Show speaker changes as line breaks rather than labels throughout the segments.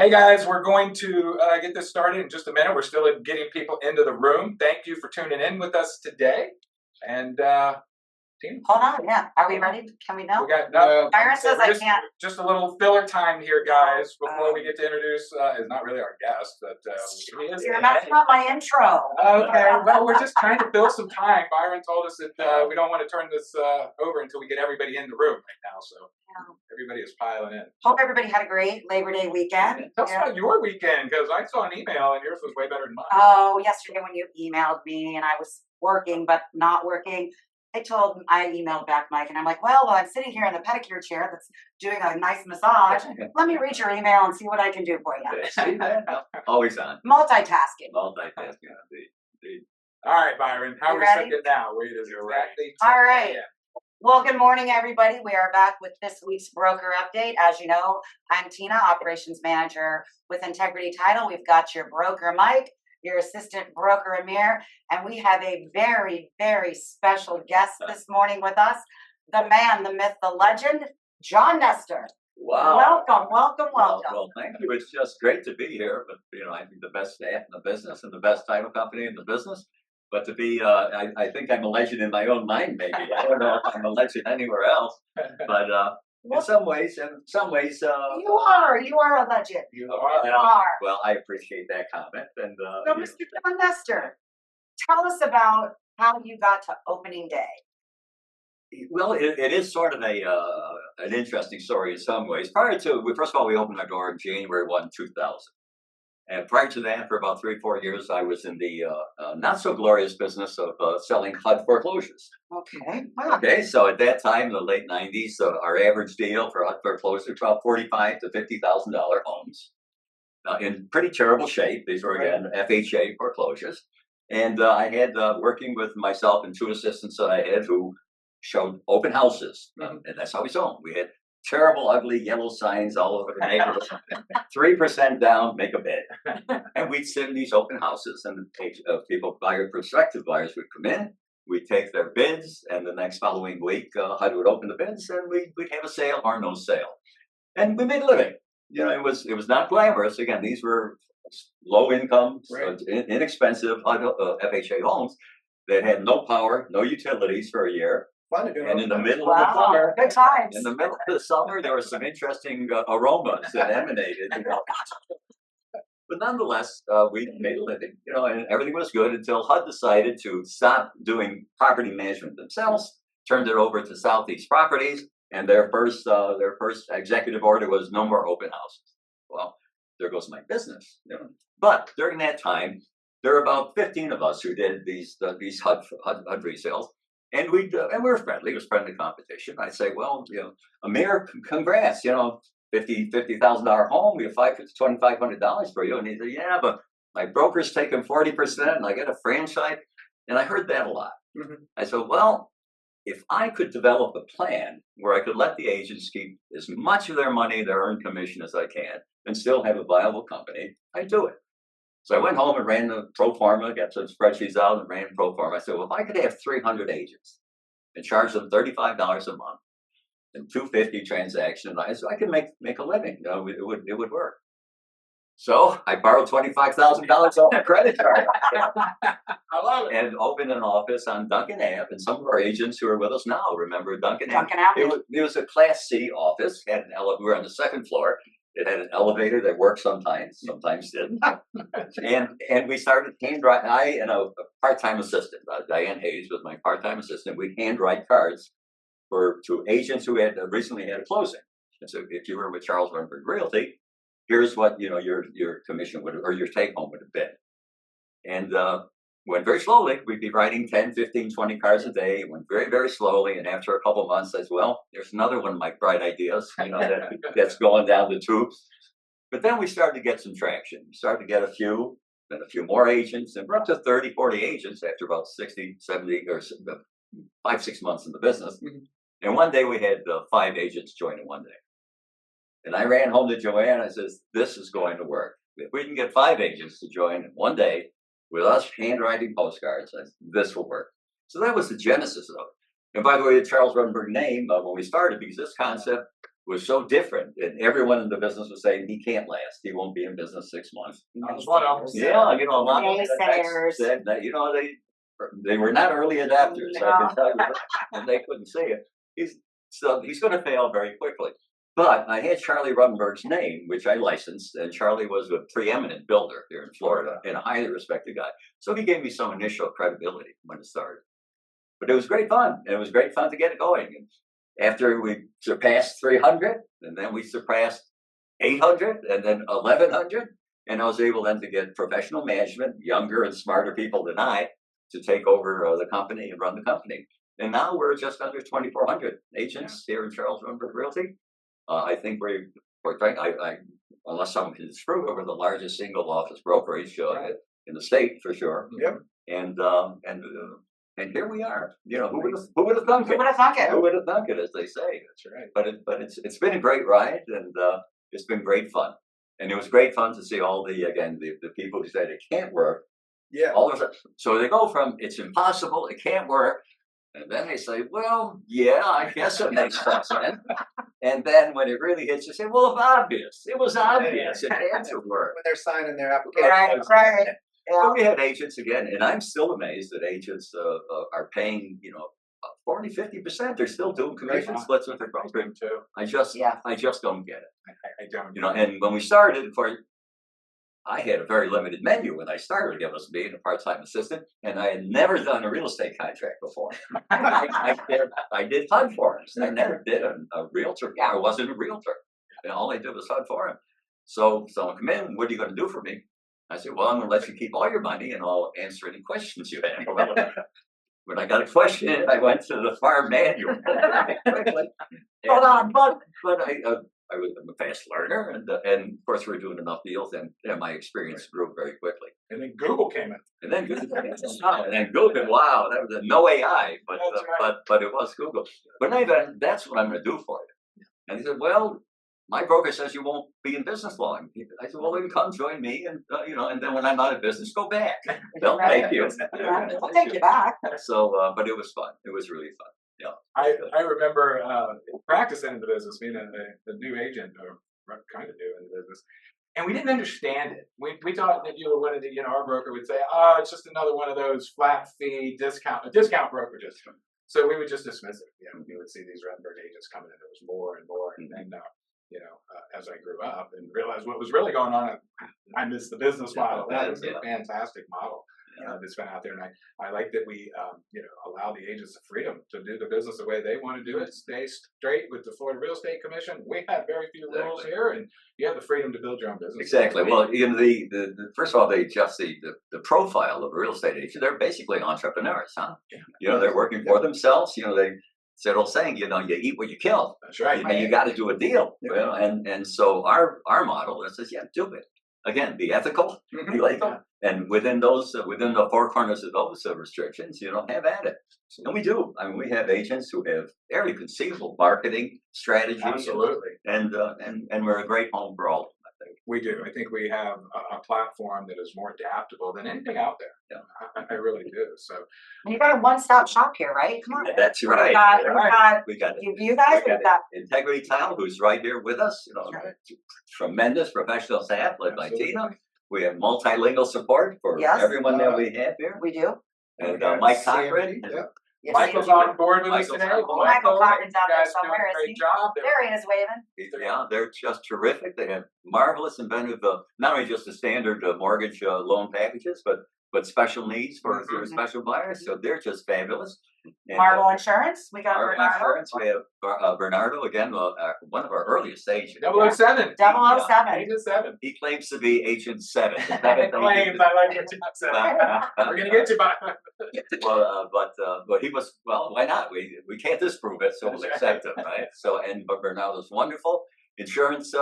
Hey guys, we're going to get this started in just a minute. We're still getting people into the room. Thank you for tuning in with us today. And team,
Hold on, yeah. Are we ready? Can we know?
we got no.
Byron says I can't.
Just a little filler time here, guys, before we get to introduce. Is not really our guest, but he is.
You're messing up my intro.
Okay, well, we're just trying to fill some time. Byron told us that we don't want to turn this over until we get everybody in the room right now. So everybody is piling in.
Hope everybody had a great Labor Day weekend.
Tell us about your weekend, because I saw an email and yours was way better than mine.
Oh, yesterday when you emailed me and I was working but not working, I emailed back Mike and I'm like, well, I'm sitting here in the pedicure chair that's doing a nice massage. Let me read your email and see what I can do for you.
Always on.
Multitasking.
Multitasking, indeed.
All right, Byron, how are we sitting now? Wait, is exactly.
All right. Well, good morning, everybody. We are back with this week's broker update. As you know, I'm Tina, operations manager with Integrity Title. We've got your broker, Mike, your assistant broker, Amir, and we have a very, very special guest this morning with us, the man, the myth, the legend, John Nestor.
Wow.
Welcome.
Well, thank you. It's just great to be here. But, I think the best staff in the business and the best title company in the business. But to be, I think I'm a legend in my own mind, maybe. I don't know if I'm a legend anywhere else. But in some ways, you
are a legend.
You are. Well, I appreciate that comment. And
so, Mr. John Nestor, tell us about how you got to opening day.
Well, it is sort of an interesting story in some ways. First of all, we opened our door in January 1, 2000. And prior to that, for about 3 or 4 years, I was in the not so glorious business of selling HUD foreclosures.
Okay.
Wow. Okay. So at that time, in the late '90s, our average deal for HUD foreclosure was about $45,000 to $50,000 homes, in pretty terrible shape. These were again FHA foreclosures, and I had working with myself and 2 assistants that I had who showed open houses, and that's how we sold them. We had terrible, ugly yellow signs all over the neighborhood. 3% down, make a bid. And we'd sit in these open houses, and prospective buyers would come in. We'd take their bids, and the next following week, HUD would open the bids, and we'd have a sale or no sale. And we made a living. It was not glamorous. Again, these were low income, inexpensive FHA homes that had no power, no utilities for a year. And in the middle of the summer,
good times.
In the middle of the summer, there were some interesting aromas that emanated. But nonetheless, we made a living, and everything was good until HUD decided to stop doing property management themselves, turned it over to Southeast Properties, and their first executive order was no more open houses. Well, there goes my business. But during that time, there were about 15 of us who did these HUD resales. And we were friendly. It was friendly competition. I'd say, well, Amir, congrats. $50,000 home. We have $2,500 for you. And he said, yeah, but my broker's taking 40%, and I get a franchise. And I heard that a lot. I said, well, if I could develop a plan where I could let the agents keep as much of their money, their earned commission as I can, and still have a viable company, I'd do it. So I went home and ran the pro forma, got some spreadsheets out and ran pro forma. I said, well, if I could have 300 agents and charge them $35 a month and $250 transaction, I could make a living. It would work. So I borrowed $25,000 off my credit card.
I love it.
And opened an office on Duncan Ave. And some of our agents who are with us now remember Duncan Ave.
Duncan Ave.
It was a Class C office. We were on the 2nd floor. It had an elevator that worked sometimes didn't. and we started handwriting. I and a part-time assistant, Diane Hayes was my part-time assistant. We'd handwrite cards to agents who had recently had a closing. And so if you were with Charles Rutenberg Realty, here's what your commission would, or your take-home would have been. And went very slowly. We'd be writing 10, 15, 20 cards a day. It went very, very slowly. And after a couple of months, I said, well, there's another one of my bright ideas, that's going down the tubes. But then we started to get some traction. We started to get a few more agents, and we're up to 30, 40 agents after about 60, 70, or 5, 6 months in the business. And one day we had 5 agents join in one day. And I ran home to Joanne. I says, this is going to work. If we can get 5 agents to join in one day, with us handwriting postcards, this will work. So that was the genesis of it. And by the way, the Charles Rutenberg name, when we started, because this concept was so different, and everyone in the business was saying he can't last. He won't be in business 6 months.
I was one of them.
Yeah, you know, a lot of
Naysayers.
said that, you know, they were not early adapters. I can tell you, and they couldn't see it. He's going to fail very quickly. But I had Charlie Rutenberg's name, which I licensed, and Charlie was a preeminent builder here in Florida and a highly respected guy. So he gave me some initial credibility when it started. But it was great fun. It was great fun to get it going. And after we surpassed 300, and then we surpassed 800, and then 1100, and I was able then to get professional management, younger and smarter people than I, to take over the company and run the company. And now we're just under 2,400 agents here in Charles Rutenberg Realty. I think we're, quite frank, unless someone can disprove it, we're the largest single office brokerage in the state for sure.
Yep.
And here we are. You know, who would have thunk it?
Who would have thunk it?
Who would have thunk it, as they say.
That's right.
But it's been a great ride, and it's been great fun. And it was great fun to see all the people who said it can't work.
Yeah.
All of a sudden, so they go from it's impossible, it can't work, and then they say, well, yeah, I guess it makes sense. And then when it really hits, you say, well, it's obvious. It was obvious. It had to work.
When they're signing their application.
Right. Yeah.
So we had agents again, and I'm still amazed that agents are paying, 40, 50%. They're still doing commission splits with their broker.
Too.
I just don't get it.
I don't.
And when we started, of course, I had a very limited menu when I started. It was being a part-time assistant, and I had never done a real estate contract before. I did HUD forms. I never did a realtor. I wasn't a realtor. And all I did was HUD form. So someone come in, what are you going to do for me? I said, well, I'm going to let you keep all your money, and I'll answer any questions you have. Well, when I got a question, I went to the farm manual. Hold on, but I was a fast learner, and of course we were doing enough deals, and my experience grew very quickly.
And then Google came in.
And then Google, wow, that was no AI, but it was Google. But anyway, that's what I'm going to do for you. And he said, well, my broker says you won't be in business long. I said, well, then come join me, and and then when I'm out of business, go back. They'll take you.
I'll take you back.
So, but it was fun. It was really fun. Yeah.
I remember practicing in the business, being a new agent, or kind of new in the business, and we didn't understand it. We thought that you were one of the, our broker would say, oh, it's just another one of those flat fee discount brokerages. So we would just dismiss it. We would see these Rutenberg agents coming in. There was more and more, and then as I grew up and realized what was really going on, I missed the business model. That was a fantastic model that's been out there, and I like that we allow the agents the freedom to do the business the way they want to do it. Stay straight with the Florida Real Estate Commission. We have very few rules here, and you have the freedom to build your own business.
Exactly. Well, the first of all, they adjust the profile of a real estate agent. They're basically entrepreneurs, huh? They're working for themselves. It's an old saying, you eat what you kill.
That's right.
And you got to do a deal. And so our model says, do it. Again, be ethical, be legal, and within the four corners of those restrictions, have at it. And we do. I mean, we have agents who have very conceivable marketing strategies.
Absolutely.
And we're a great home for all of them, I think.
We do. I think we have a platform that is more adaptable than anything out there. Yeah. I really do. So
you got a one-stop shop here, right? Come on.
That's right.
We got you guys. We've got
Integrity Title, who's right here with us. Tremendous professional staff led by Tina. We have multilingual support for everyone that we have here.
We do.
And Mike Cochran.
Michael's on board with us today.
Michael Cochran's out there somewhere.
Great job.
There he is waving.
Yeah, they're just terrific. They have marvelous inventive, not only just the standard mortgage loan packages, but special needs for special buyers. So they're just fabulous. And,
Marble Insurance. We got
Marble
Bernardo.
Insurance. We have Bernardo again, one of our earliest agents.
007.
007.
He claims to be Agent 7.
Claims. I like your 7. We're gonna get you by.
But he was, why not? We can't disprove it, so we'll accept it, right? But Bernardo's wonderful. Insurance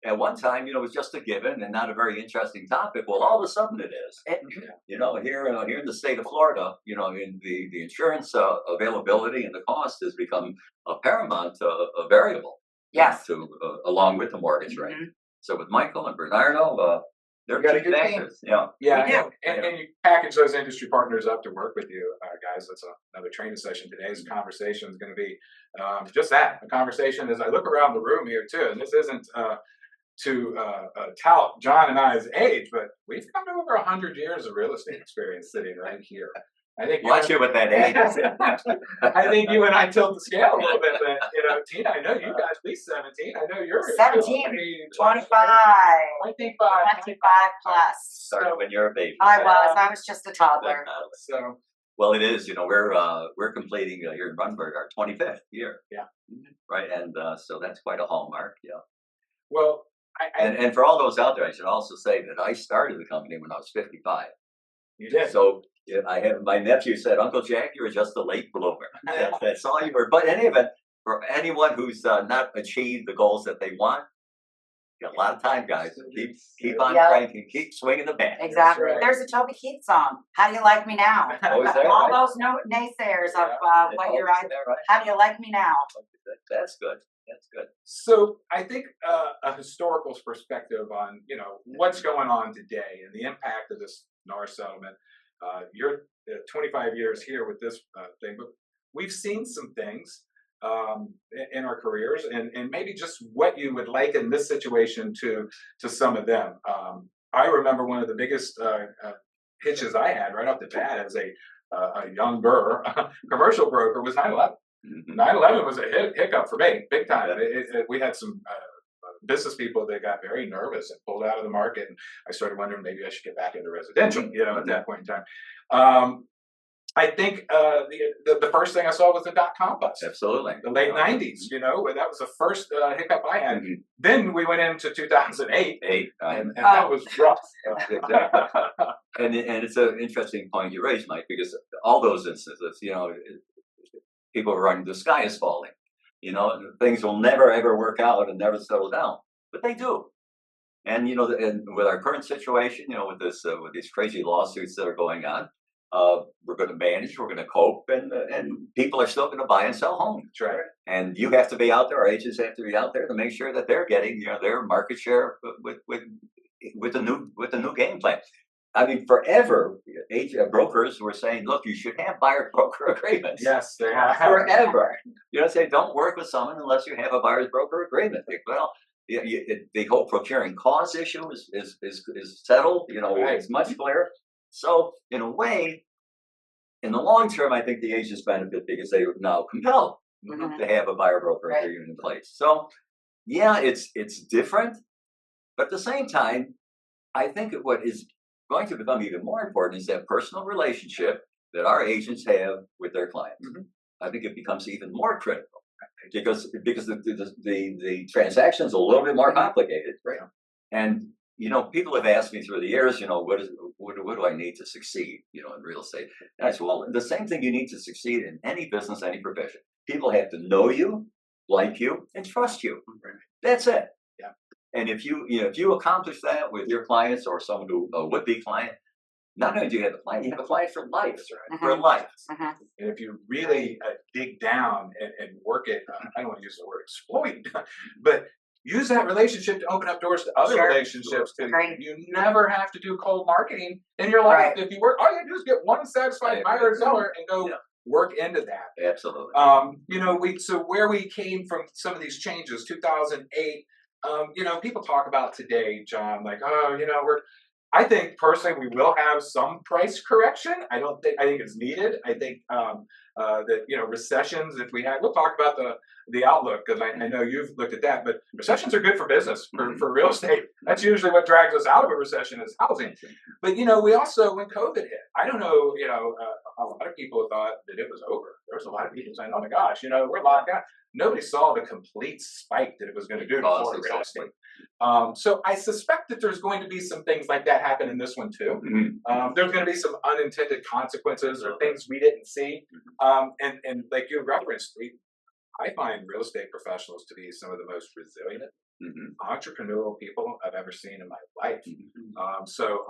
at one time, was just a given and not a very interesting topic. Well, all of a sudden it is. Here in the state of Florida, in the insurance availability and the cost has become a paramount variable.
Yes.
Along with the mortgage rate. So with Michael and Bernardo, There
You got
are
a
key
good team.
factors. Yeah.
Yeah,
We do.
and you package those industry partners up to work with you, guys. That's another training session. Today's conversation is going to be just that, a conversation as I look around the room here too. And this isn't to tout John and I's age, but we've got over 100 years of real estate experience sitting right here. I think
Watch it with that age.
I think you and I tilt the scale a little bit, but Tina, I know you got at least 17. I know you're
17, 25, 25 plus.
Started when you're a baby.
I was just a toddler.
So,
well, it is. We're completing here in Runberg our 25th year.
Yeah.
Right, and so that's quite a hallmark. Yeah.
well,
And for all those out there, I should also say that I started the company when I was 55.
you did.
So I have my nephew said, Uncle Jack, you were just a late bloomer. That's all you were. But in any event, for anyone who's not achieved the goals that they want, you got a lot of time, guys. Keep on cranking, keep swinging the bat.
Exactly.
Right.
There's a Toby Keith song. How do you like me now?
Oh, is that
All
right?
those naysayers of what you're
Is
right.
that right?
How do you like me now?
That's good. That's good.
So I think a historical perspective on what's going on today and the impact of this NAR settlement. You're 25 years here with this thing, but we've seen some things in our careers, and maybe just what you would liken this situation to some of them. I remember one of the biggest hitches I had right off the bat as a younger commercial broker was 9/11. 9/11 was a hiccup for me, big time. We had some business people that got very nervous and pulled out of the market, and I started wondering maybe I should get back into residential. At that point in time, I think the first thing I saw was the .com bust.
Absolutely.
The late 90s. Where that was the first hiccup I had. Then we went into 2008, and that was rough.
Exactly. And it's an interesting point you raised, Mike, because all those instances, people are running, the sky is falling. Things will never ever work out and never settle down, but they do. And and with our current situation, with these crazy lawsuits that are going on, we're going to manage, we're going to cope, and people are still going to buy and sell homes.
That's right.
And you have to be out there, our agents have to be out there to make sure that they're getting their market share with the new game plan. I mean, forever, brokers were saying, look, you should have buyer-broker agreements.
Yes, they have.
Forever. Say, don't work with someone unless you have a buyer's-broker agreement. Well, the whole procuring cause issue is settled.
Right.
It's much clearer. So, in a way, in the long term, I think the agents benefit because they are now compelled to have a buyer-broker agreement in place. So, yeah, it's different. But at the same time, I think what is going to become even more important is that personal relationship that our agents have with their clients. I think it becomes even more critical because the transaction's a little bit more complicated.
Right.
And people have asked me through the years, what do I need to succeed, in real estate? And I said, well, the same thing you need to succeed in any business, any profession. People have to know you, like you, and trust you. That's it. And if you accomplish that with your clients or someone who would be client, not only do you have a client, you have a client for life. That's right. For life.
And if you really dig down and work it, I don't want to use the word exploit, but use that relationship to open up doors to other relationships. You never have to do cold marketing in your life. If you work, all you have to do is get one satisfied buyer or seller and go work into that.
Absolutely.
So where we came from, some of these changes, 2008. People talk about today, John, like, I think personally we will have some price correction. I think it's needed. I think that recessions, if we have, we'll talk about the outlook because I know you've looked at that, but recessions are good for business, for real estate. That's usually what drags us out of a recession is housing. But we also, when COVID hit, I don't know, a lot of people thought that it was over. There was a lot of people saying, oh my gosh, we're locked down. Nobody saw the complete spike that it was going to do to Florida real estate. So I suspect that there's going to be some things like that happen in this one too. There's going to be some unintended consequences or things we didn't see. And like you referenced, I find real estate professionals to be some of the most resilient, entrepreneurial people I've ever seen in my life. So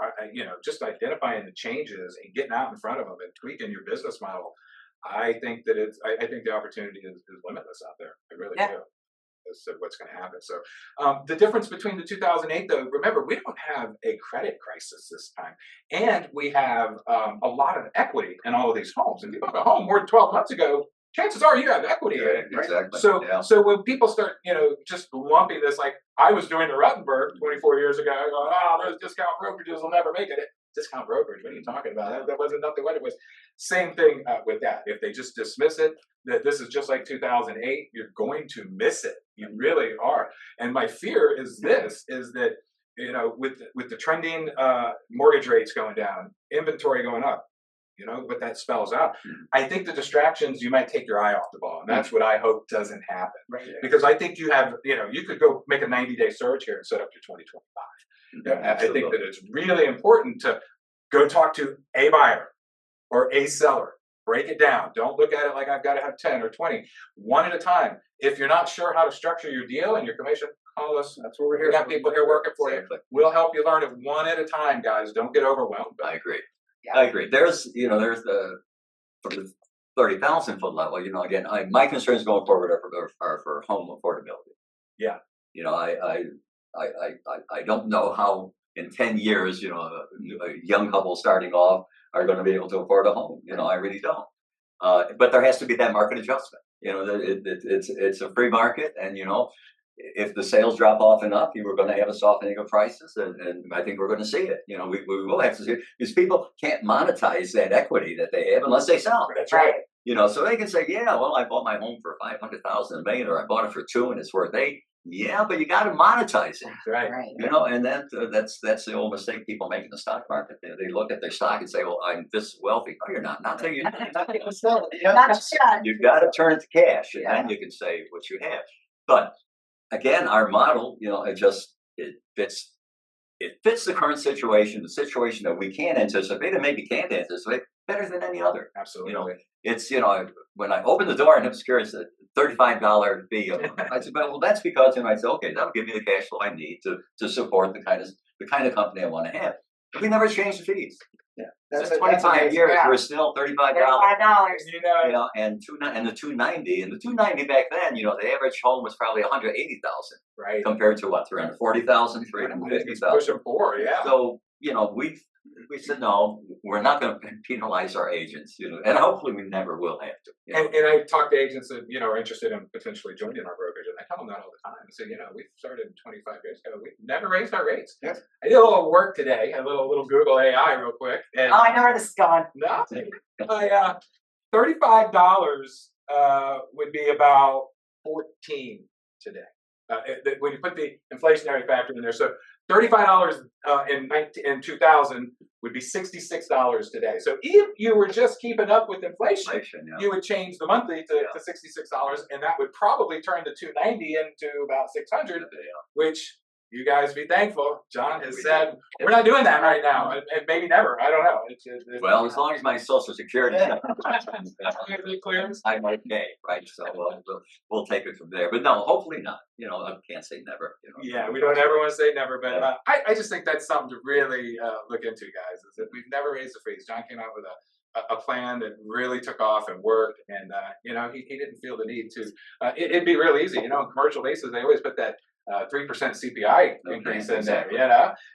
just identifying the changes and getting out in front of them and tweaking your business model. I think that I think the opportunity is limitless out there. I really do. as to what's going to happen. So the difference between the 2008, though, remember, we don't have a credit crisis this time, and we have a lot of equity in all of these homes. And if you bought a home more than 12 months ago, chances are you have equity in it, right?
Exactly.
So when people start, just lumping this, like I was doing to Rutenberg 24 years ago, going, oh, those discount brokerages will never make it. Discount brokerage, what are you talking about? That wasn't nothing what it was. Same thing with that. If they just dismiss it, that this is just like 2008, you're going to miss it. You really are. And my fear is this, is that, with the trending mortgage rates going down, inventory going up, what that spells out. I think the distractions, you might take your eye off the ball, and that's what I hope doesn't happen.
Right.
Because I think you have, you could go make a 90-day surge here and set up your 2025. I think that it's really important to go talk to a buyer or a seller. Break it down. Don't look at it like I've got to have 10 or 20, one at a time. If you're not sure how to structure your deal and your commission, call us.
That's what we're here.
We got people here working for you.
Exactly.
We'll help you learn it one at a time, guys. Don't get overwhelmed.
I agree.
Yeah.
I agree. There's the for the 30,000 foot level. Again, my concerns going forward are for home affordability.
Yeah.
I don't know how in 10 years, a young couple starting off are going to be able to afford a home. I really don't. But there has to be that market adjustment. It's a free market, and if the sales drop off enough, we're going to have a softening of prices, and I think we're going to see it. We will have to see it because people can't monetize that equity that they have unless they sell.
That's right.
So they can say, yeah, well, I bought my home for 500,000, $1 million, or I bought it for $2 million and it's worth $8 million. Yeah, but you got to monetize it.
Right.
And that's the old mistake people make in the stock market. They look at their stock and say, well, I'm this wealthy. No, you're not. Not till you. You've got to turn it to cash, and then you can say what you have. But again, our model, it fits the current situation, the situation that we can anticipate and maybe can't anticipate better than any other.
Absolutely.
It's when I opened the door and it was curious, a $35 fee. I said, well, that's because I said, okay, that'll give me the cash flow I need to support the kind of company I want to have. We never changed the fees.
Yeah,
That's 25 years. We're still $35. And the 290 and the 290 back then. The average home was probably 180,000.
Right.
Compared to what, 340,000, 350,000.
Pushing forward, yeah.
So we said no, we're not going to penalize our agents, and hopefully we never will have to.
And I talk to agents that are interested in potentially joining our brokerage, and I tell them that all the time. I say, we started 25 years ago. We never raised our rates.
Yes.
I did a little work today, a little Google AI real quick. And
I know where this is going.
nothing. $35 would be about 14 today. When you put the inflationary factor in there, so $35 in 2000 would be $66 today. So if you were just keeping up with inflation, you would change the monthly to $66, and that would probably turn the 290 into about 600, which you guys be thankful. John has said we're not doing that right now, and maybe never. I don't know.
Well, as long as my Social Security
clears,
I'm okay, right? So we'll take it from there. But no, hopefully not. I can't say never.
Yeah, we don't ever want to say never, but I just think that's something to really look into, guys. Is that we've never raised the fees. John came out with a plan that really took off and worked, and he didn't feel the need to. It'd be real easy, in commercial bases they always put that 3% CPI increase in there,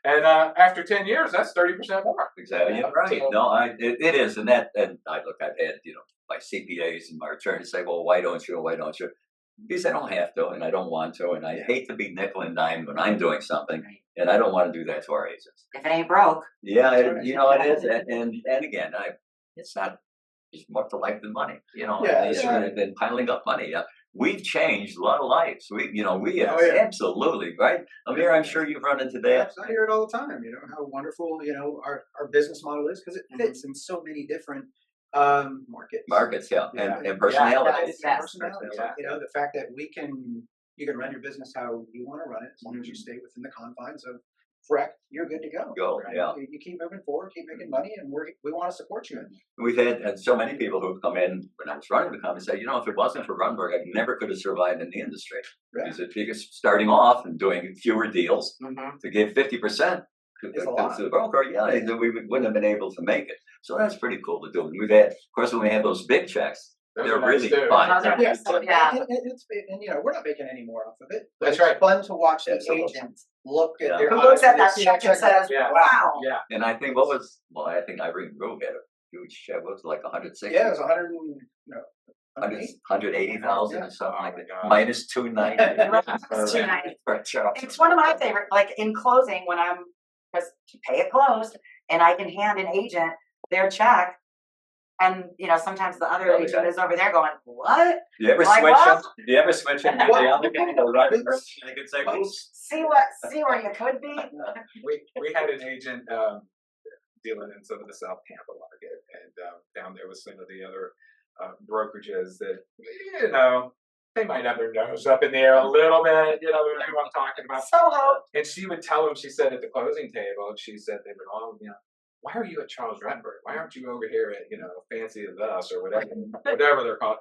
and after 10 years, that's 30% more.
Exactly, right.
So,
no, it is, and I've had my CPAs and my attorneys say, well, why don't you? Because I don't have to, and I don't want to, and I hate to be nickel and dime when I'm doing something, and I don't want to do that to our agents.
If it ain't broke.
Yeah, it is, and again, it's not. It's more to life than money. They've been piling up money. We've changed a lot of lives. We have absolutely, right? Amir, I'm sure you've run into that.
I hear it all the time. How wonderful our business model is because it fits in so many different markets,
and personalities.
Personalities. The fact that you can run your business how you want to run it as long as you stay within the confines of correct, you're good to go. Right? You keep moving forward, keep making money, and we want to support you.
We've had so many people who've come in when I was running the company say, if it wasn't for Rutenberg, I never could have survived in the industry.
Right.
Because starting off and doing fewer deals to give 50% to the broker, we wouldn't have been able to make it. So that's pretty cool to do. And we've had, of course, when we have those big checks,
Those
They're
are nice
really
too.
fun.
Those are-
Yes,
Yeah.
and we're not making any more off of it. But
That's
it's
right.
fun to watch the
Absolutely.
agents look at
Yeah.
their.
Who looks
eyes
at
when they
that
see
check and says,
Yeah.
wow.
Yeah.
And I think I think Irene Grove had a huge check. What was it, like 160?
Yeah, it was 100. No,
180,000 or something
Oh
like
my
that.
God.
Minus 290.
It's too nice.
For Charles.
It's one of my favorite, like in closing when I'm, because you pay it closed and I can hand an agent their check. And, sometimes the other
Oh,
agent
yeah.
is over there going, what?
You ever
Like
switch
what?
them? You ever switch them? The other guy, the right person, they could say, oops.
See where you could be?
We had an agent dealing in some of the South Tampa market, and down there with some of the other brokerages that they might have their nose up in the air a little bit. You know what I'm talking about.
Soho.
And she would tell them. She said at the closing table, she said they would all, why are you at Charles Rutenberg? Why aren't you over here at Fancy as Us or whatever they're called?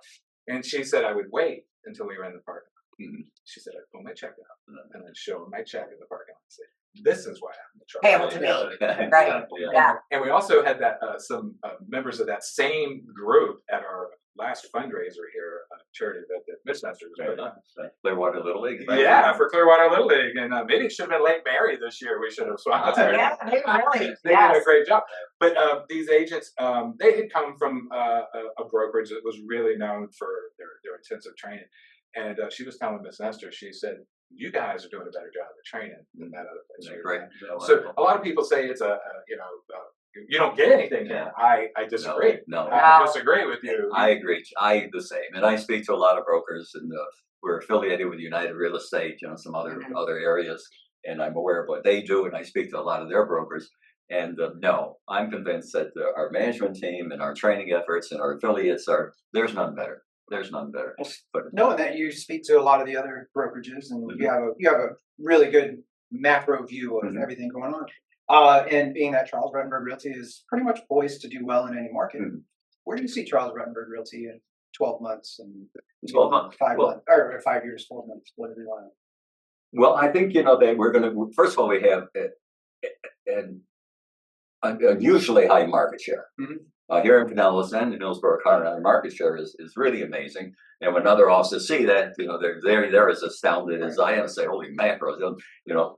And she said I would wait until we were in the parking lot.
Mhm.
She said I'd pull my check out and then show them my check in the parking lot and say, "This is why I'm the Charles."
Payable to me. Right. Yeah.
And we also had that some members of that same group at our last fundraiser here, charity event that Miss Nestor was putting on.
Clearwater Little League. right?
Yeah, for Clearwater Little League, and maybe it should have been Lake Mary this year. We should have swapped.
Yeah, they really.
They did
Yes.
a great job. But these agents, they had come from a brokerage that was really known for their intensive training. And she was telling Miss Nestor, she said, "You guys are doing a better job of training than that other place."
Yeah, great.
So a lot of people say it's you don't get anything there. I disagree.
No.
I disagree with you.
I agree. I the same, and I speak to a lot of brokers, and we're affiliated with United Real Estate, some other areas, and I'm aware of what they do, and I speak to a lot of their brokers. And no, I'm convinced that our management team and our training efforts and our affiliates there's none better. There's none better. But
Knowing that you speak to a lot of the other brokerages and you have a really good macro view of everything going on. And being that Charles Rutenberg Realty is pretty much poised to do well in any market, where do you see Charles Rutenberg Realty in 12 months and
12 months,
5 months, or 5 years, 12 months? What do you want?
well, I think that we're going to. First of all, we have an unusually high market share. Here in Pinellas and in Hillsborough County, our market share is really amazing. And when other offices see that, they're as astounded as I am and say, "Holy macros!"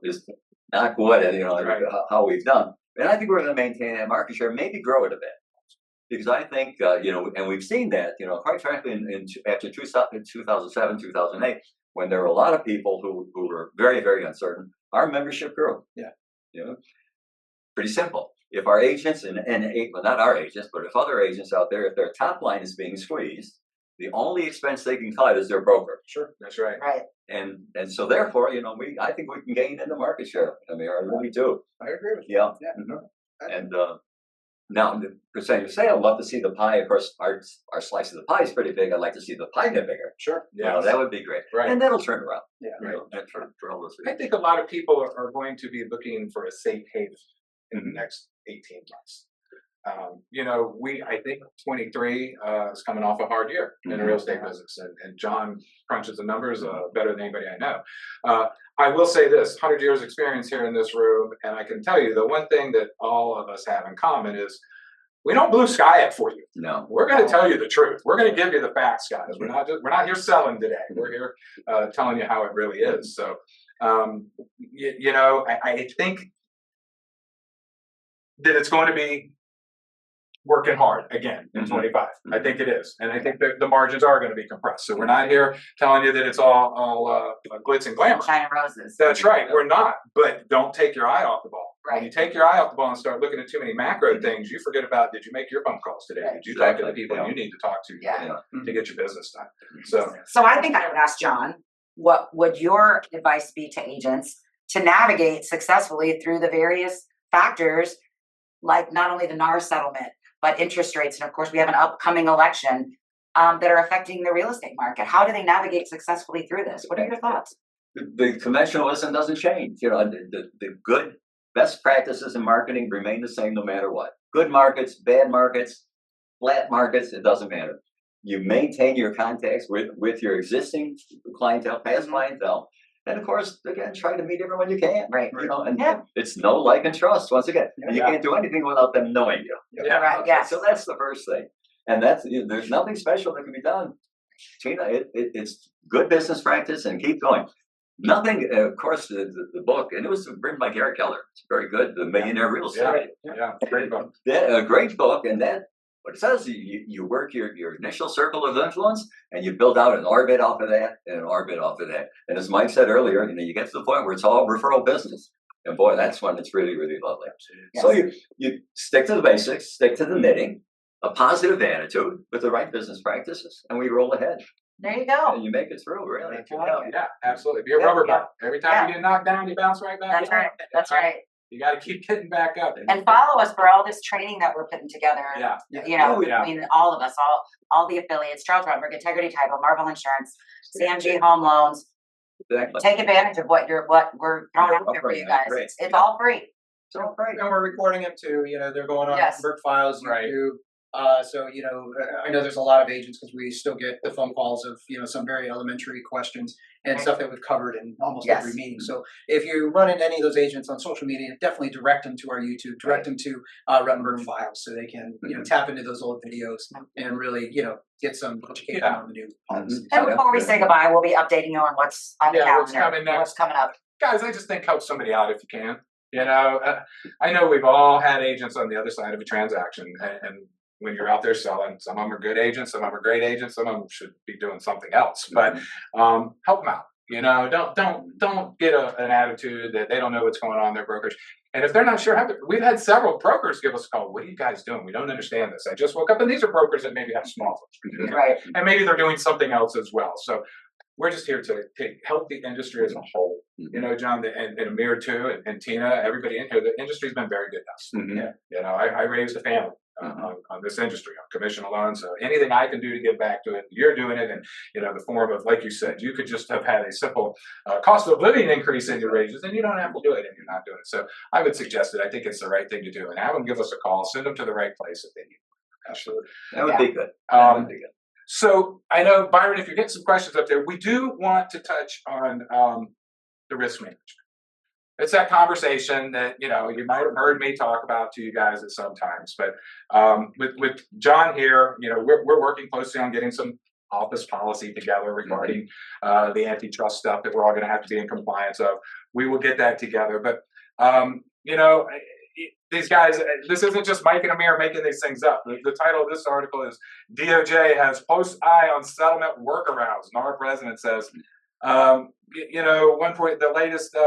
Is not good at how we've done. And I think we're going to maintain that market share, maybe grow it a bit, because I think and we've seen that quite frankly after 2007, 2008, when there were a lot of people who were very, very uncertain, our membership grew.
Yeah.
Pretty simple. If our agents well, not our agents, but if other agents out there, if their top line is being squeezed, the only expense they can cut is their broker.
Sure, that's right.
Right.
And so therefore, I think we can gain in the market share. I mean, I really do.
I agree with you.
Yeah.
Yeah.
And now, the percentage of sale, I'd love to see the pie. Of course, our slice of the pie is pretty big. I'd like to see the pie get bigger.
Sure.
Yeah,
That would be great.
Right.
And that'll turn around.
Yeah.
Right.
And for all those
I think a lot of people are going to be looking for a safe haven in the next 18 months. I think 23 is coming off a hard year in the real estate business, and John crunches the numbers better than anybody I know. I will say this: 100 years experience here in this room, and I can tell you the one thing that all of us have in common is we don't blue sky it for you.
No.
We're going to tell you the truth. We're going to give you the facts, guys. We're not here selling today. We're here telling you how it really is. So, I think that it's going to be working hard again in 25. I think it is. And I think that the margins are going to be compressed. So we're not here telling you that it's all glitz and glamour.
Sunshine and roses.
That's right. We're not. But don't take your eye off the ball.
Right.
When you take your eye off the ball and start looking at too many macro things, you forget about, did you make your phone calls today? Did you talk to the people you need to talk to to get your business done?
So I think I would ask John, what would your advice be to agents to navigate successfully through the various factors, like not only the NAR settlement, but interest rates, and of course we have an upcoming election that are affecting the real estate market. How do they navigate successfully through this? What are your thoughts?
The conventionalism doesn't change. The good best practices in marketing remain the same no matter what. Good markets, bad markets, flat markets, it doesn't matter. You maintain your contacts with your existing clientele, past clientele. And of course, again, try to meet everyone you can.
Right.
It's know, like, and trust once again. And you can't do anything without them knowing you.
Right. Yes.
So that's the first thing. And that's, there's nothing special that can be done. Tina, it's good business practice and keep going. Nothing, of course, the book, and it was written by Gary Keller. It's very good, The Millionaire Real Estate.
Yeah, great book.
A great book, and that, what it says, you work your initial circle of influence, and you build out an orbit off of that, and an orbit off of that. And as Mike said earlier, you get to the point where it's all referral business. And boy, that's when it's really, really lovely.
Yes.
So you stick to the basics, stick to the knitting, a positive attitude with the right business practices, and we roll ahead.
There you go.
And you make it through, really.
Yeah, absolutely. Be a rubber buck. Every time you get knocked down, you bounce right back.
That's right. That's right.
You got to keep getting back up.
And follow us for all this training that we're putting together.
Yeah.
You know,
Oh, yeah.
between all of us, all the affiliates, Charles Rutenberg, Integrity Title, Marble Insurance, CMG Home Loans.
Exactly.
Take advantage of what we're throwing out there for you guys.
Great.
It's all free.
So great.
And we're recording them too, they're going on
Yes.
Rutenberg Files,
Right.
YouTube. So, I know there's a lot of agents because we still get the phone calls of, some very elementary questions and
Right.
stuff that we've covered in almost
Yes.
every meeting. So if you run into any of those agents on social media, definitely direct them to our YouTube, direct them to Rutenberg Files so they can, tap into those old videos and really, get some education on the new policy.
And before we say goodbye, we'll be updating you on what's on the
Yeah, what's
calendar,
coming next.
what's coming up.
Guys, I just think help somebody out if you can. I know we've all had agents on the other side of a transaction, and when you're out there selling, some of them are good agents, some of them are great agents, some of them should be doing something else. But help them out. Don't get an attitude that they don't know what's going on in their brokerage. And if they're not sure, we've had several brokers give us a call. What are you guys doing? We don't understand this. I just woke up, and these are brokers that maybe have small firms,
Right.
and maybe they're doing something else as well. So we're just here to help the industry as a whole. John, and Amir too, and Tina, everybody in here. The industry's been very good to us.
Mhm.
I raised a family on this industry, on commission alone. So anything I can do to give back to it, you're doing it. And, the form of, like you said, you could just have had a simple cost of living increase in your wages, and you don't have to do it, and you're not doing it. So I would suggest it. I think it's the right thing to do. And have them give us a call, send them to the right place if they need it. Absolutely.
That would be good. That would be good.
So I know, Byron, if you're getting some questions up there, we do want to touch on the risk management. It's that conversation that, you might have heard me talk about to you guys at some times. But with John here, we're working closely on getting some office policy together regarding the antitrust stuff that we're all going to have to be in compliance of. We will get that together. But, these guys, this isn't just Mike and Amir making these things up. The title of this article is DOJ has close eye on settlement workarounds. NAR president says, one point, the latest,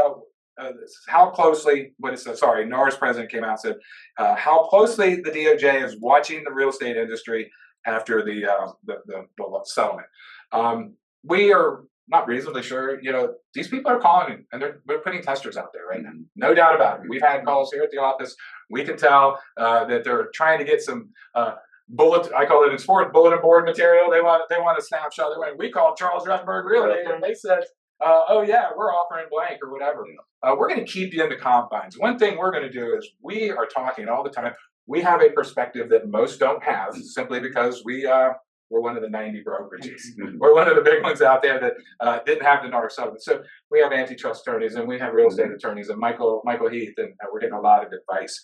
how closely, NAR's president came out and said, how closely the DOJ is watching the real estate industry after the settlement. We are not reasonably sure, these people are calling and they're putting testers out there right now. No doubt about it. We've had calls here at the office. We can tell that they're trying to get some I call it in sports, bulletin board material. They want a snapshot. We called Charles Rutenberg Realty and they said, oh yeah, we're offering blank or whatever. We're going to keep you in the confines. One thing we're going to do is we are talking all the time. We have a perspective that most don't have simply because we're one of the 90 brokerages. We're one of the big ones out there that didn't have the NAR settlement. So we have antitrust attorneys and we have real estate attorneys and Michael Heath, and we're getting a lot of advice.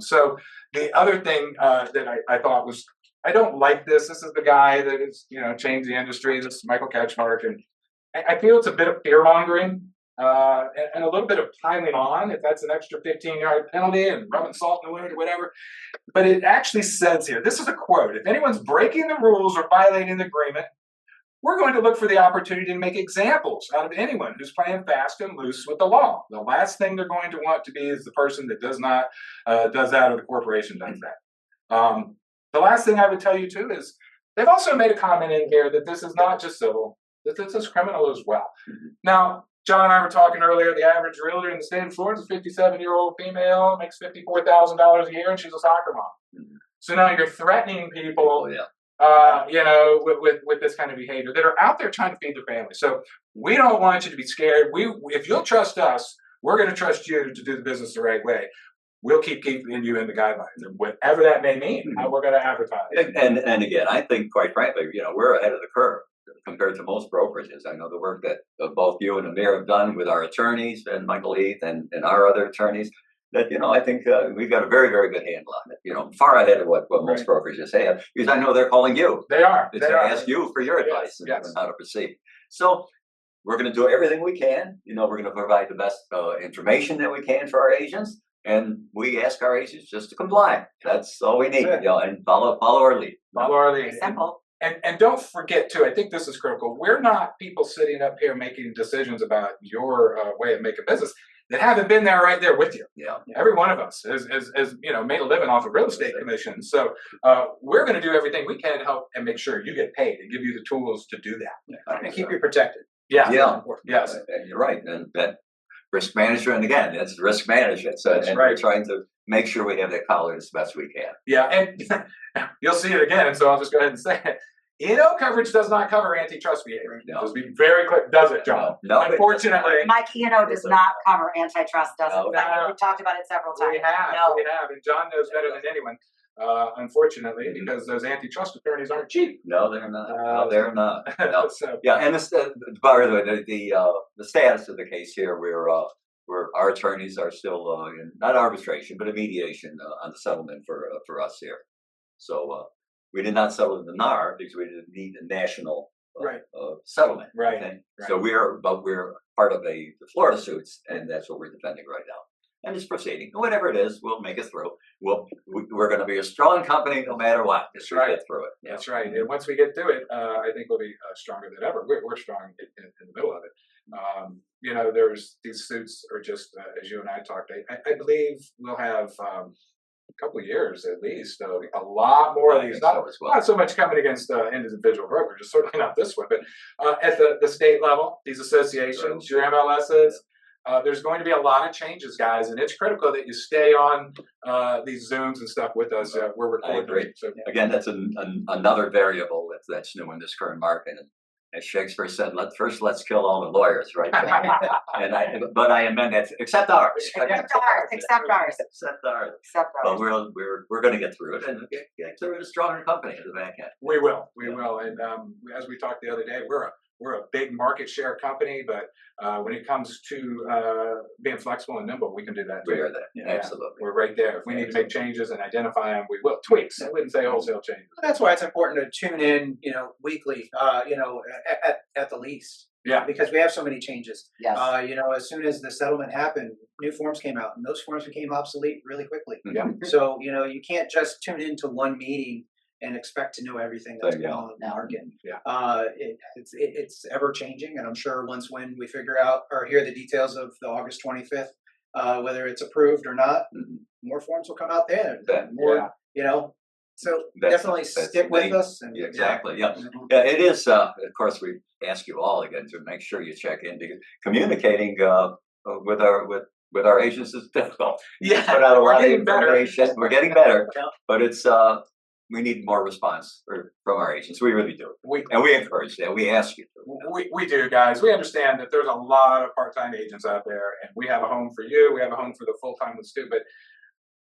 So the other thing that I thought was, I don't like this. This is the guy that has changed the industry. This is Michael Ketchmark, and I feel it's a bit of fear mongering. And a little bit of piling on, if that's an extra 15-yard penalty and rubbing salt in the wound or whatever. But it actually says here, this is a quote, if anyone's breaking the rules or violating the agreement, we're going to look for the opportunity to make examples out of anyone who's playing fast and loose with the law. The last thing they're going to want to be is the person that does that or the corporation does that. The last thing I would tell you too is they've also made a comment in here that this is not just civil, that this is criminal as well. Now, John and I were talking earlier, the average realtor in the state of Florida is a 57-year-old female, makes $54,000 a year, and she's a soccer mom. So now you're threatening people, with this kind of behavior that are out there trying to feed their family. So we don't want you to be scared. If you'll trust us, we're going to trust you to do the business the right way. We'll keep keeping you in the guidelines, and whatever that may mean, how we're going to advertise.
And again, I think, quite frankly, we're ahead of the curve compared to most brokerages. I know the work that both you and Amir have done with our attorneys and Michael Heath and our other attorneys. that, I think we've got a very, very good handle on it, far ahead of what most brokerages have, because I know they're calling you.
They are.
They ask you for your advice on how to proceed. So we're going to do everything we can. We're going to provide the best information that we can for our agents. And we ask our agents just to comply. That's all we need, and follow our lead.
Follow our lead.
Simple.
And don't forget too, I think this is critical. We're not people sitting up here making decisions about your way of making business that haven't been there right there with you.
Yeah.
Every one of us is made a living off of real estate commissions. So we're going to do everything we can to help and make sure you get paid and give you the tools to do that.
And keep you protected.
Yeah.
Yes. You're right. And that risk management, and again, it's risk management. So we're trying to make sure we have that collar as best we can.
Yeah, and you'll see it again. So I'll just go ahead and say it. Coverage does not cover antitrust behavior.
No.
Just be very clear. Does it, John?
No.
Unfortunately.
Mike does not cover antitrust, does it?
No.
We've talked about it several times.
We have, and John knows better than anyone. Unfortunately, because those antitrust attorneys aren't cheap.
No, they're not. No, they're not. No.
So,
and by the way, the status of the case here, our attorneys are still in not arbitration, but a mediation on the settlement for us here. So we did not settle in the NAR because we didn't need a national settlement.
Right.
Okay? So we're part of the Florida suits, and that's what we're defending right now. And it's proceeding. Whatever it is, we'll make it through. We're going to be a strong company no matter what.
That's right.
Get through it. Yeah.
That's right. And once we get through it, I think we'll be stronger than ever. We're strong in the middle of it. There's these suits are just as you and I talked. I believe we'll have a couple of years at least. A lot more of these. Not so much coming against individual brokers. Certainly not this one, but at the state level, these associations, your MLSs. There's going to be a lot of changes, guys, and it's critical that you stay on these Zooms and stuff with us. We're recording.
I agree. So, again, that's another variable that's new in this current market. And as Shakespeare said, let's kill all the lawyers, right? But I amend that, except ours.
Except ours.
But we're going to get through it and get through it a stronger company at the back end.
We will, and as we talked the other day, we're a big market share company, but when it comes to being flexible and nimble, we can do that too.
We are that, absolutely.
We're right there. If we need to make changes and identify them, we will. Tweaks. I wouldn't say wholesale changes.
That's why it's important to tune in, weekly, at the least.
Yeah.
Because we have so many changes.
Yes.
As soon as the settlement happened, new forms came out, and those forms became obsolete really quickly.
Yeah.
So, you can't just tune into one meeting and expect to know everything that's going on in the market.
Yeah.
It's ever changing, and I'm sure when we figure out or hear the details of the August 25th, whether it's approved or not, more forms will come out there. So definitely stick with us. And,
exactly. Yeah. It is. Of course, we ask you all again to make sure you check in because communicating with our agents is difficult.
Yeah,
put out a lot of information. We're getting better, but it's. We need more response from our agents. We really do. And we encourage that. We ask you to.
We do, guys. We understand that there's a lot of part-time agents out there, and we have a home for you. We have a home for the full-time ones too. But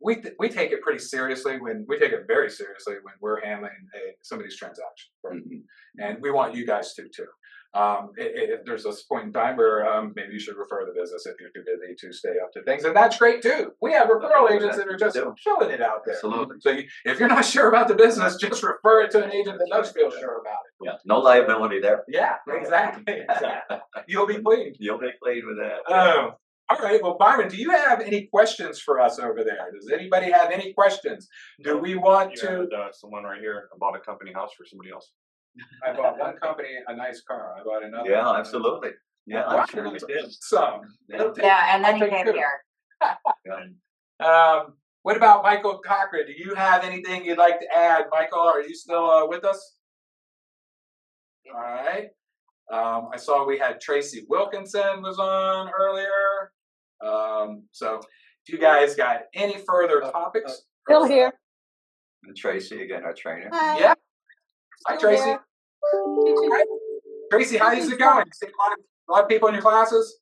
we take it pretty seriously we take it very seriously when we're handling some of these transactions. And we want you guys to too. If there's a point in time where maybe you should refer the business if you're too busy to stay up to things, and that's great too. We have referral agents that are just killing it out there.
Absolutely.
So if you're not sure about the business, just refer it to an agent that does feel sure about it.
Yeah, no liability there.
Yeah, exactly. You'll be pleased.
You'll be pleased with that.
All right. Well, Byron, do you have any questions for us over there? Does anybody have any questions? Do we want to?
Someone right here. I bought a company house for somebody else.
I bought one company a nice car. I bought another.
Yeah, absolutely. Yeah, I'm sure you did.
Some.
Yeah, and then you came here.
What about Michael Cochran? Do you have anything you'd like to add? Michael, are you still with us? All right. I saw we had Tracy Wilkinson was on earlier. So if you guys got any further topics.
Still here.
And Tracy, again, our trainer.
Hi.
Yeah. Hi, Tracy. Hi. Tracy, how is it going? You see a lot of people in your classes?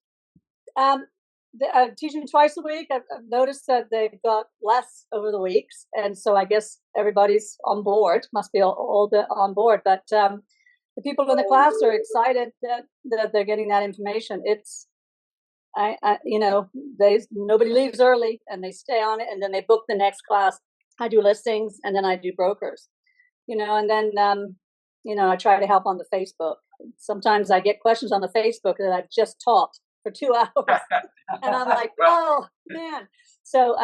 Teaching twice a week. I've noticed that they've got less over the weeks, and so I guess everybody's on board. Must be all on board. But the people in the class are excited that they're getting that information. It's Nobody leaves early and they stay on it, and then they book the next class. I do listings and then I do brokers, and then I try to help on the Facebook. Sometimes I get questions on the Facebook that I've just taught for 2 hours, and I'm like, oh man. So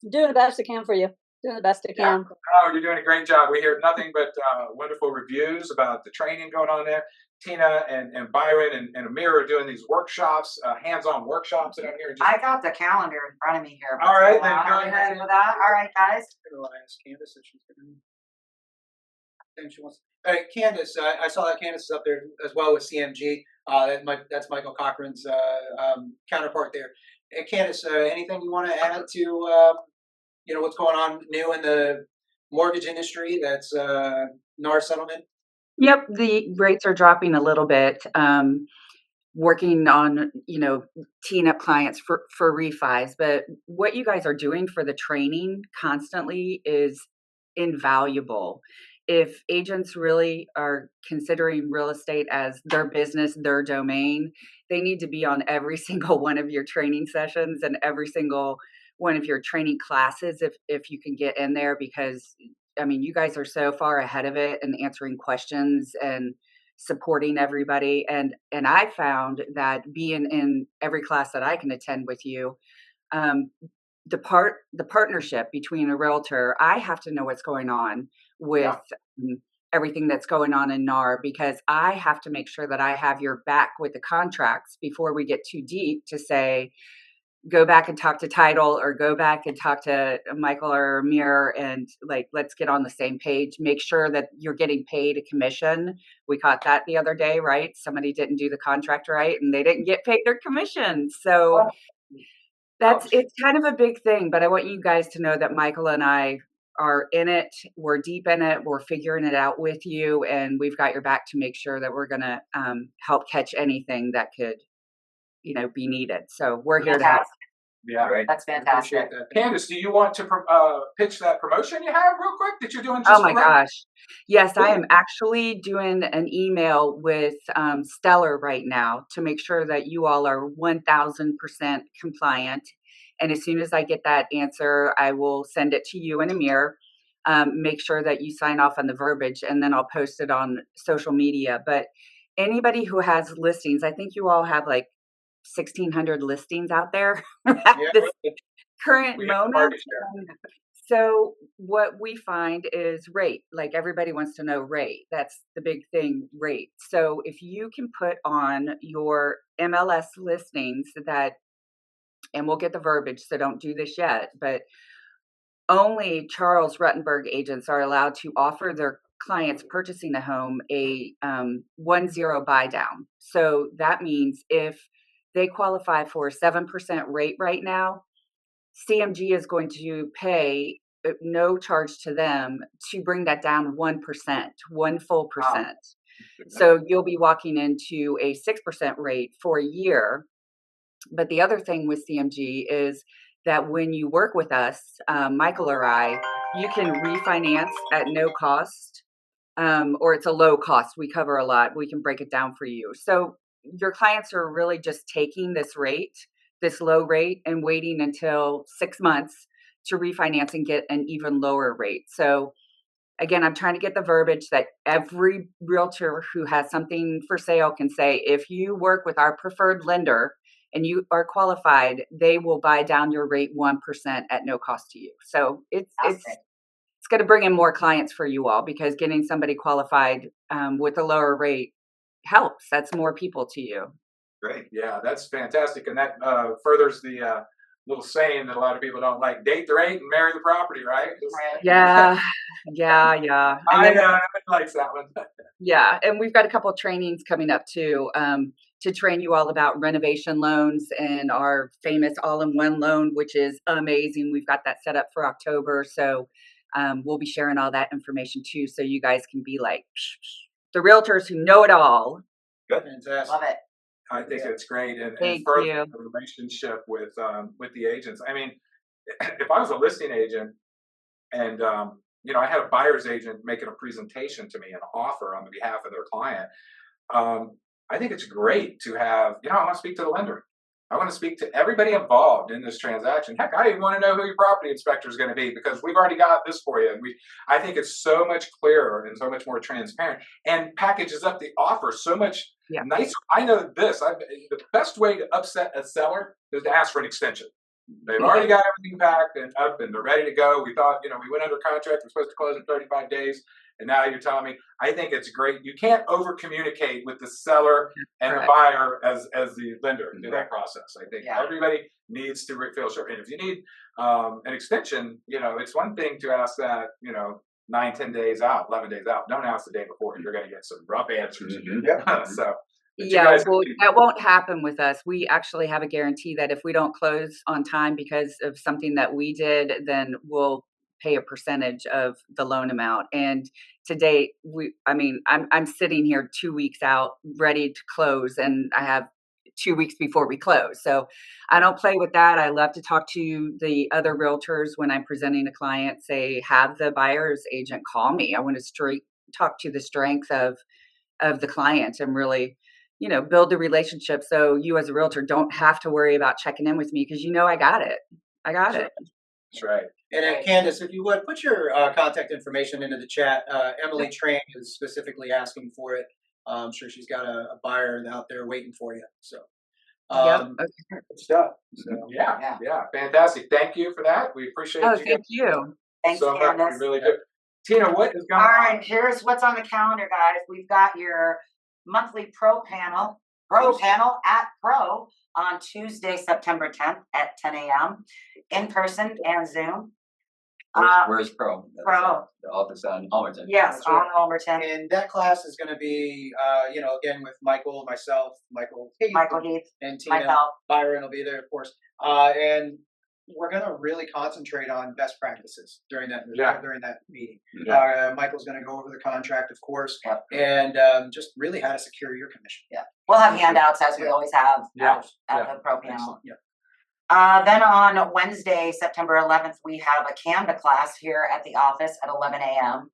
doing the best I can for you. Doing the best I can.
Oh, you're doing a great job. We hear nothing but wonderful reviews about the training going on there. Tina and Byron and Amir are doing these workshops, hands-on workshops out here.
I got the calendar in front of me here.
All right, then
Are
go
we
ahead.
ready for that? All right, guys.
I'll ask Candace if she's going to. And she wants. All right, Candace. I saw that Candace is up there as well with CMG. That's Michael Cochran's counterpart there. Candace, anything you want to add to what's going on new in the mortgage industry? That's NAR settlement.
Yep, the rates are dropping a little bit. Working on, teeing up clients for refis. But what you guys are doing for the training constantly is invaluable. If agents really are considering real estate as their business, their domain, they need to be on every single one of your training sessions and every single one of your training classes if you can get in there, because you guys are so far ahead of it and answering questions and supporting everybody. And I found that being in every class that I can attend with you, the partnership between a realtor, I have to know what's going on with everything that's going on in NAR, because I have to make sure that I have your back with the contracts before we get too deep to say, go back and talk to title, or go back and talk to Michael or Amir, and let's get on the same page. Make sure that you're getting paid a commission. We caught that the other day, right? Somebody didn't do the contract right and they didn't get paid their commission. So it's kind of a big thing, but I want you guys to know that Michael and I are in it. We're deep in it. We're figuring it out with you, and we've got your back to make sure that we're going to help catch anything that could be needed. So we're here to help.
Yeah,
right.
That's fantastic.
Candace, do you want to pitch that promotion you have real quick that you're doing?
Oh my gosh. Yes, I am actually doing an email with Stellar right now to make sure that you all are 1000% compliant. And as soon as I get that answer, I will send it to you and Amir. Make sure that you sign off on the verbiage, and then I'll post it on social media. But anybody who has listings, I think you all have 1,600 listings out there at this current moment. So what we find is rate. Everybody wants to know rate. That's the big thing, rate. So if you can put on your MLS listings and we'll get the verbiage, so don't do this yet, but only Charles Rutenberg agents are allowed to offer their clients purchasing a home a 1-0 buy down. So that means if they qualify for a 7% rate right now, CMG is going to pay no charge to them to bring that down 1%, 1 full percent. Wow. So you'll be walking into a 6% rate for a year. But the other thing with CMG is that when you work with us, Michael or I, you can refinance at no cost, or it's a low cost. We cover a lot. We can break it down for you. So your clients are really just taking this low rate, and waiting until 6 months to refinance and get an even lower rate. So again, I'm trying to get the verbiage that every realtor who has something for sale can say, if you work with our preferred lender and you are qualified, they will buy down your rate 1% at no cost to you. So it's going to bring in more clients for you all, because getting somebody qualified with a lower rate helps. That's more people to you.
Great. Yeah, that's fantastic. And that furthers the little saying that a lot of people don't like: date the rate and marry the property, right?
Yeah.
I know. I like that one.
Yeah. And we've got a couple of trainings coming up too, to train you all about renovation loans and our famous all-in-one loan, which is amazing. We've got that set up for October. So we'll be sharing all that information too, so you guys can be like the realtors who know it all.
Good. Fantastic.
Love it.
I think it's great, and
Thank
further
you.
the relationship with the agents. I mean, if I was a listing agent and I had a buyer's agent making a presentation to me, an offer on behalf of their client, I think it's great to have. I want to speak to the lender. I want to speak to everybody involved in this transaction. Heck, I even want to know who your property inspector is going to be because we've already got this for you. And I think it's so much clearer and so much more transparent and packages up the offer so much nicer. I know this. The best way to upset a seller is to ask for an extension. They've already got everything packed and up and they're ready to go. We thought, we went under contract. We're supposed to close in 35 days. And now you're telling me, I think it's great. You can't over communicate with the seller and the buyer as the lender through that process. I think everybody needs to feel sure. And if you need an extension, it's one thing to ask that, 9, 10 days out, 11 days out. Don't ask the day before. You're going to get some rough answers. So.
Well, that won't happen with us. We actually have a guarantee that if we don't close on time because of something that we did, then we'll pay a percentage of the loan amount. And to date, I'm sitting here 2 weeks out, ready to close, and I have 2 weeks before we close. So I don't play with that. I love to talk to the other realtors when I'm presenting a client, say, have the buyer's agent call me. I want to talk to the strength of the client and really, build the relationship so you as a realtor don't have to worry about checking in with me because I got it.
That's right.
And Candace, if you would, put your contact information into the chat. Emily Train is specifically asking for it. I'm sure she's got a buyer out there waiting for you. So, good stuff. So,
yeah, fantastic. Thank you for that. We appreciate you.
Thank you.
Thanks,
so
Candace.
much. We really do. Tina, what is going on?
All right, here's what's on the calendar, guys. We've got your monthly Pro panel at Pro on Tuesday, September 10th at 10 a.m. in person and Zoom.
Where's Pro?
Pro.
The office on Homerton.
Yes, on Homerton.
And that class is going to be, again with Michael, myself, Michael
Heath,
and Tina.
myself.
Byron will be there, of course. And we're going to really concentrate on best practices during that meeting. Michael's going to go over the contract, of course, and just really how to secure your commission.
We'll have handouts as we always have at the Pro panel. Then on Wednesday, September 11th, we have a Canva class here at the office at 11 a.m.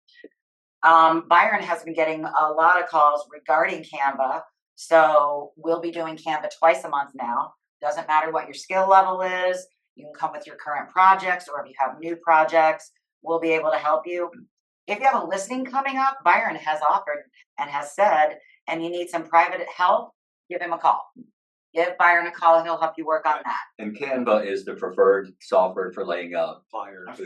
Byron has been getting a lot of calls regarding Canva, so we'll be doing Canva twice a month now. Doesn't matter what your skill level is. You can come with your current projects, or if you have new projects, we'll be able to help you. If you have a listing coming up, Byron has offered and has said, and you need some private help, give him a call. Give Byron a call and he'll help you work on that.
And Canva is the preferred software for laying out
Flyers,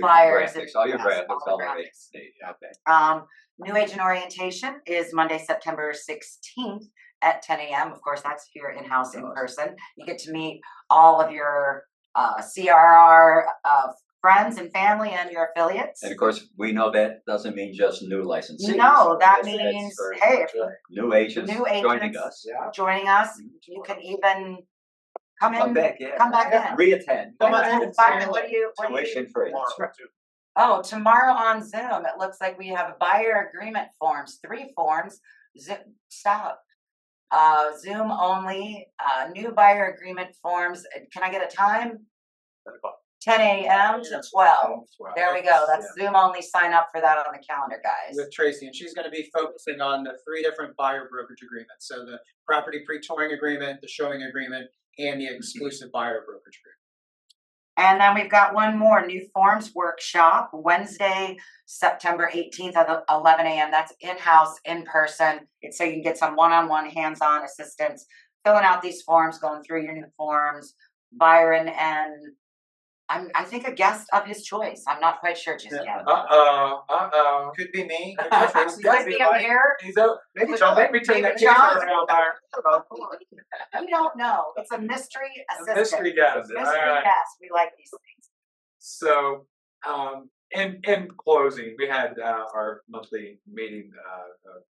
all your graphics, all the
graphics. New agent orientation is Monday, September 16th at 10 a.m. Of course, that's here in-house in person. You get to meet all of your CRR friends and family and your affiliates.
And of course, we know that doesn't mean just new licensees.
No, that means, hey,
new agents joining us.
You can even come in,
come back in. Reattend.
Byron, what do you?
Tuition free.
Oh, tomorrow on Zoom, it looks like we have buyer agreement forms, 3 forms. Zoom only, new buyer agreement forms. Can I get a time? 10 a.m. to 12. There we go. That's Zoom only. Sign up for that on the calendar, guys.
With Tracy, and she's going to be focusing on the 3 different buyer brokerage agreements. So the property pre-touring agreement, the showing agreement, and the exclusive buyer brokerage agreement.
And then we've got one more new forms workshop, Wednesday, September 18th at 11 a.m. That's in-house, in person. It's so you can get some one-on-one, hands-on assistance, filling out these forms, going through your new forms. Byron and I think a guest of his choice. I'm not quite sure just yet.
Could be me.
Could be a here.
Maybe John. Let me turn that camera around there.
We don't know. It's a mystery assistant.
Mystery guest.
Guest. We like these things.
So, in closing, we had our monthly meeting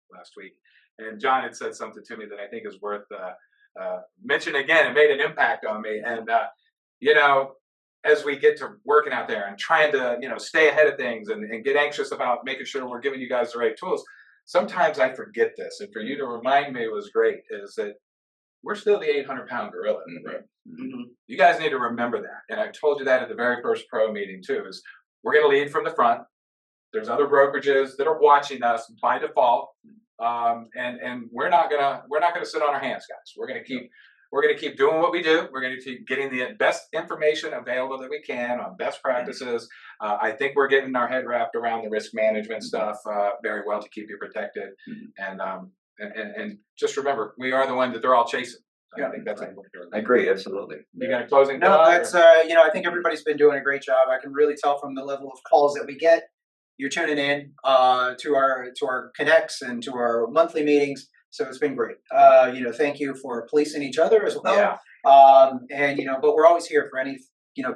last week, and John had said something to me that I think is worth mentioning again. It made an impact on me, and as we get to working out there and trying to, stay ahead of things and get anxious about making sure we're giving you guys the right tools, sometimes I forget this. And for you to remind me was great, is that we're still the 800-pound gorilla in the room. Mm-hmm. You guys need to remember that. And I told you that at the very first Pro meeting too, is we're going to lead from the front. There's other brokerages that are watching us by default. And we're not gonna sit on our hands, guys. We're gonna keep we're going to keep doing what we do. We're going to keep getting the best information available that we can on best practices. I think we're getting our head wrapped around the risk management stuff very well to keep you protected. And just remember, we are the one that they're all chasing. I think that's important.
I agree, absolutely.
You got a closing
No,
thought?
that's I think everybody's been doing a great job. I can really tell from the level of calls that we get. You're tuning in to our connects and to our monthly meetings, so it's been great. Thank you for policing each other as well.
Yeah.
But we're always here for any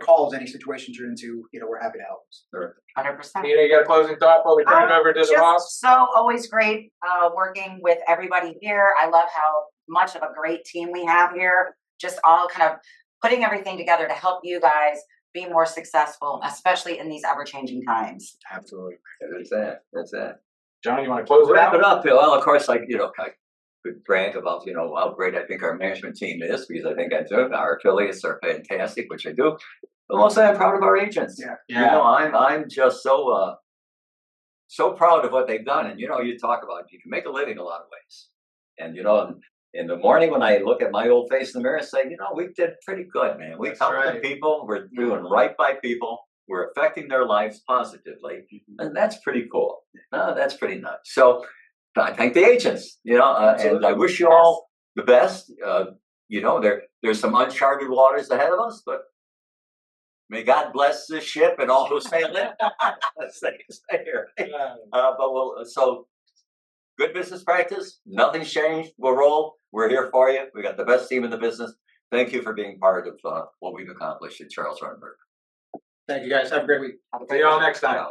calls, any situations you're into. We're happy to help.
Sure.
100%.
You got a closing thought before we turn it over to the boss?
So always great working with everybody here. I love how much of a great team we have here. Just all kind of putting everything together to help you guys be more successful, especially in these ever-changing times.
Absolutely.
That's that.
John, you want to close it
Wrap
out?
it up. Well, of course, I could brag about, how great I think our management team is, because I think I do. Our affiliates are fantastic, which I do. But mostly I'm proud of our agents.
Yeah.
I'm just so proud of what they've done. And, you talk about, you can make a living a lot of ways. And, in the morning when I look at my old face in the mirror and say, we did pretty good, man. We helped the people. We're doing right by people. We're affecting their lives positively. And that's pretty cool. That's pretty nice. So I thank the agents, and I wish you all the best. There's some uncharted waters ahead of us, but may God bless this ship and all who sail in. Let's stay here. So good business practice. Nothing's changed. We'll roll. We're here for you. We got the best team in the business. Thank you for being part of what we've accomplished at Charles Rutenberg.
Thank you guys. Have a great week.
See you all next time.